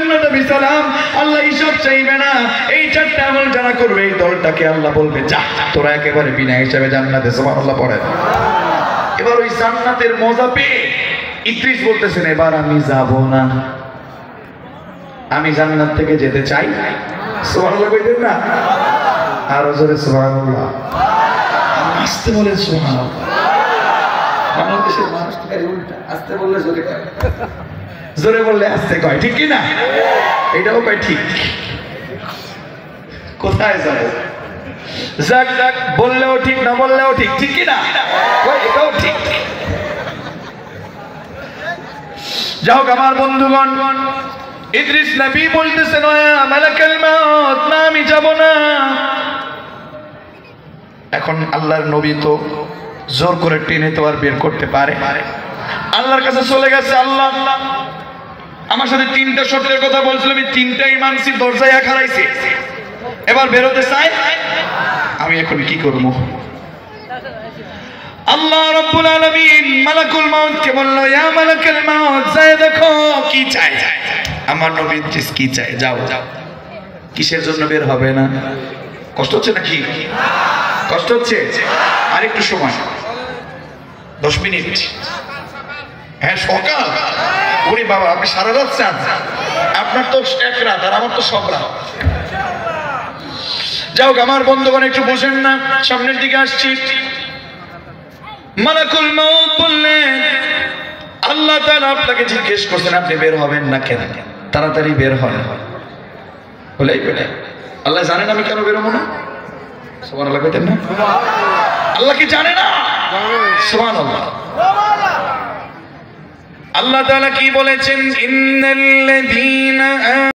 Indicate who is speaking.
Speaker 1: জান্নাতে বিসালাম, আল্লাহ হিসাব চাইবে না। এই চারটা আমল যারা করবে এই দলটাকে আল্লাহ বলবে যা তোরা একেবারে বিনা হিসাবে জান্নাতে। সুবহানাল্লাহ পড়েন। এবার ওই জান্নাতের মজা পেয়ে ইদ্রিস বলতেছেন এবার আমি যাব না, আমি জান্নাত থেকে যেতে চাই। সুবহানাল্লাহ কইতেন না? আর জোরে সুবহানাল্লাহ আসতে বলেন। সুবহানাল্লাহ। বাংলাদেশের মানুষ তো উল্টা, আসতে বললে জোরে কয়, জোরে বললে আসতে কয়, ঠিক কি না? এটাও কয় ঠিক। কোথায় যাব? যাক যাক বললেও ঠিক না বললেও ঠিক, ঠিক কি না? কয় এটাও ঠিক। যাও আমার বন্ধুগণ, ইদ্রিস নবী বলতেছেন ওয়া মালাকাল মাউত, না আমি যাব না। এখন আল্লাহর নবী তো জোর করে টেনে তো আর বের করতে পারে? আল্লাহর কাছে চলে গেছে, আল্লাহ আমার সাথে তিনটা শর্তের কথা বলছিল, আমি তিনটাই মানছি, দরজায় খাড়াইছে, এবার বেরোতে চাই, আমি এখন কি করব? আল্লাহ রাব্বুল আলামিন মালাকুল মাউত কে বলল ইয়া মালাকুল মাউত যায় দেখো কি চাই। আমার নবী ইদ্রিস কি চাই? যাও যাও। কিসের জন্য বের হবে না? কষ্ট হচ্ছে নাকি? কষ্ট হচ্ছে? আর একটু সময়, 10 মিনিট। হ্যাঁ সকাল। ওরে বাবা আপনি সারা রাত চান, আপনার তো এক রাত আর আমার তো সব রাত। যাও আমার বন্ধুগণ একটু বসেন না, সামনের দিকে আসছি। মালাকুল মাউত বললেন আল্লাহ তাআলা আপনাকে জিজ্ঞেস করছেন আপনি বের হবেন না কেন? তাড়াতাড়ি বের হন। বলেই বলে আল্লাহ জানেন আমি কেন বেরোবো না? সুবহানাল্লাহ কইতেন না? আল্লাহ কি জানে না? সুবহানাল্লাহ। আল্লাহ তাআলা কি বলেছেন? ইন্নাল্লাযীনা